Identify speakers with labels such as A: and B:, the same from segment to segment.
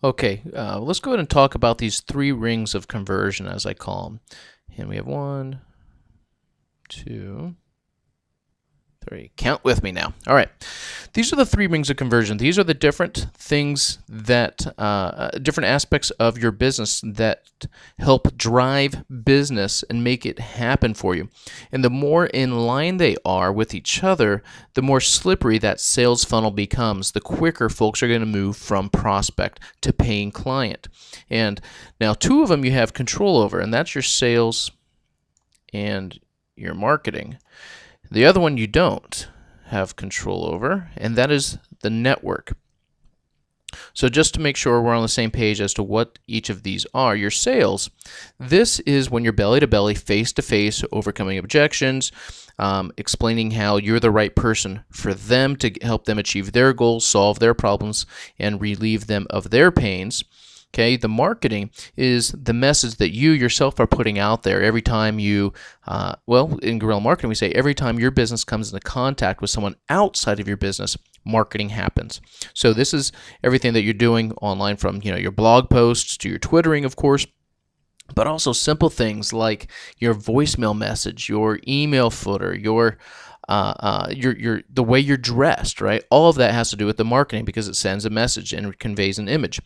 A: Okay, let's go ahead and talk about these three rings of conversion, as I call them. And we have one, two, three. Count with me now. All right. These are the three rings of conversion. These are the different things that, different aspects of your business that help drive business and make it happen for you. And the more in line they are with each other, the more slippery that sales funnel becomes, the quicker folks are going to move from prospect to paying client. And now, two of them you have control over, and that's your sales and your marketing. The other one you don't have control over, and that is the network. So just to make sure we're on the same page as to what each of these are, your sales, this is when you're belly to belly, face to face, overcoming objections, explaining how you're the right person for them to help them achieve their goals, solve their problems, and relieve them of their pains. Okay, the marketing is the message that you yourself are putting out there every time you, in guerrilla marketing, we say every time your business comes into contact with someone outside of your business, marketing happens. So this is everything that you're doing online, from your blog posts to your Twittering, of course, but also simple things like your voicemail message, your email footer, your the way you're dressed, right? All of that has to do with the marketing because it sends a message and conveys an image.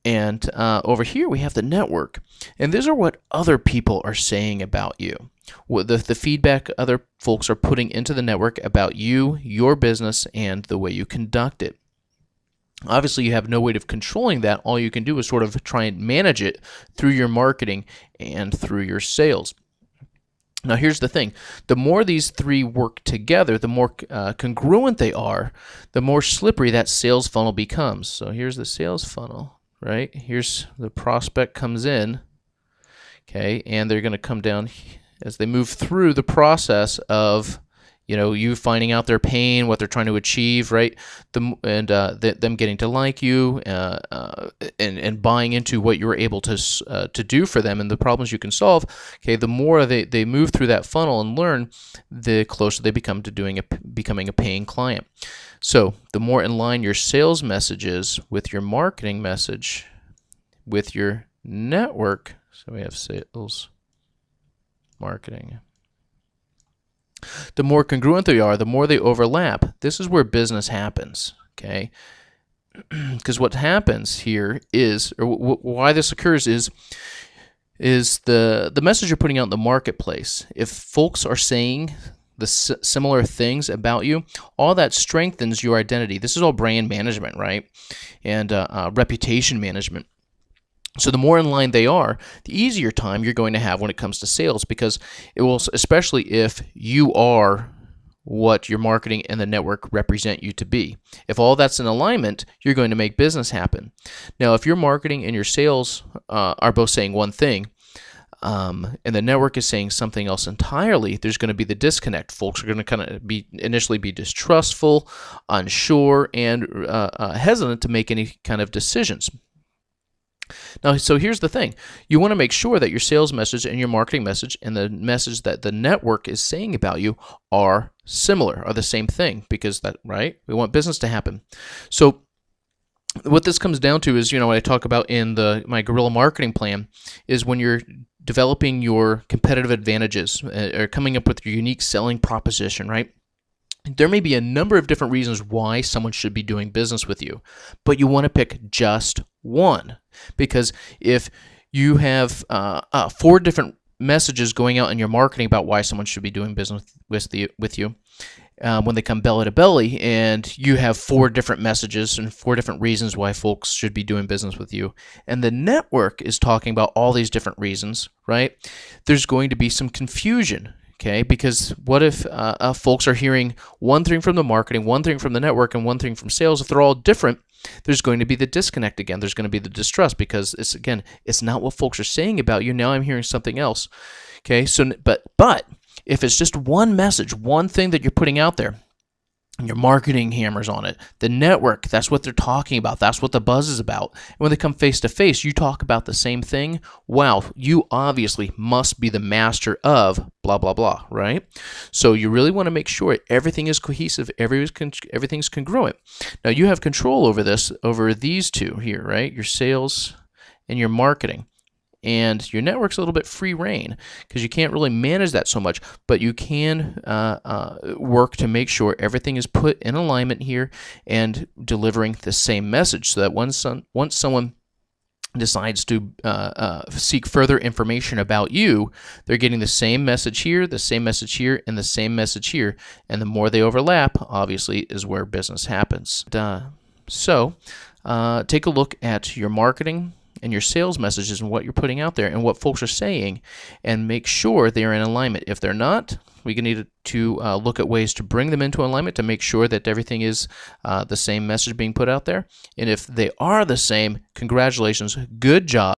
A: And over here we have the network, and these are what other people are saying about you. The feedback other folks are putting into the network about you, your business, and the way you conduct it. Obviously, you have no way of controlling that. All you can do is sort of try and manage it through your marketing and through your sales. Now, here's the thing. The more these three work together, the more congruent they are, the more slippery that sales funnel becomes. So here's the sales funnel. Right? Here's the prospect comes in, okay, and they're going to come down as they move through the process of, you finding out their pain, what they're trying to achieve, right? Them getting to like you, and buying into what you're able to do for them and the problems you can solve. Okay, the more they move through that funnel and learn, the closer they become to becoming a paying client. So the more in line your sales message is with your marketing message, with your network, so we have sales, marketing, the more congruent they are, the more they overlap. This is where business happens, okay? Because what happens here is, or why this occurs is the message you're putting out in the marketplace. If folks are saying the similar things about you, all that strengthens your identity. This is all brand management, right? And reputation management. So the more in line they are, the easier time you're going to have when it comes to sales, because it will, especially if you are what your marketing and the network represent you to be. If all that's in alignment, you're going to make business happen. Now, if your marketing and your sales are both saying one thing, and the network is saying something else entirely, there's going to be the disconnect. Folks are going to kind of initially be distrustful, unsure, and hesitant to make any kind of decisions. Now, so here's the thing. You want to make sure that your sales message and your marketing message and the message that the network is saying about you are similar, are the same thing, because right? We want business to happen. So what this comes down to is, what I talk about in my guerrilla marketing plan is when you're developing your competitive advantages or coming up with your unique selling proposition, right? There may be a number of different reasons why someone should be doing business with you, but you want to pick just one, because if you have 4 different messages going out in your marketing about why someone should be doing business with you, when they come belly to belly, and you have 4 different messages and 4 different reasons why folks should be doing business with you, and the network is talking about all these different reasons, right? There's going to be some confusion. Okay, because what if folks are hearing one thing from the marketing, one thing from the network, and one thing from sales? If they're all different, there's going to be the disconnect again. There's going to be the distrust, because it's not what folks are saying about you. Now I'm hearing something else. Okay, so but if it's just one message, one thing that you're putting out there, Your marketing hammers on it. The network, that's what they're talking about. That's what the buzz is about. And when they come face to face, you talk about the same thing. Wow, you obviously must be the master of blah, blah, blah, right? So you really want to make sure everything is cohesive, everything's congruent. Now you have control over this, over these two here, right? Your sales and your marketing. And your network's a little bit free reign because you can't really manage that so much, but you can work to make sure everything is put in alignment here and delivering the same message, so that once someone decides to seek further information about you, they're getting the same message here, the same message here, and the same message here. And the more they overlap, obviously, is where business happens. So take a look at your marketing and your sales messages and what you're putting out there and what folks are saying, and make sure they're in alignment. If they're not, we need to look at ways to bring them into alignment to make sure that everything is the same message being put out there. And if they are the same, congratulations, good job.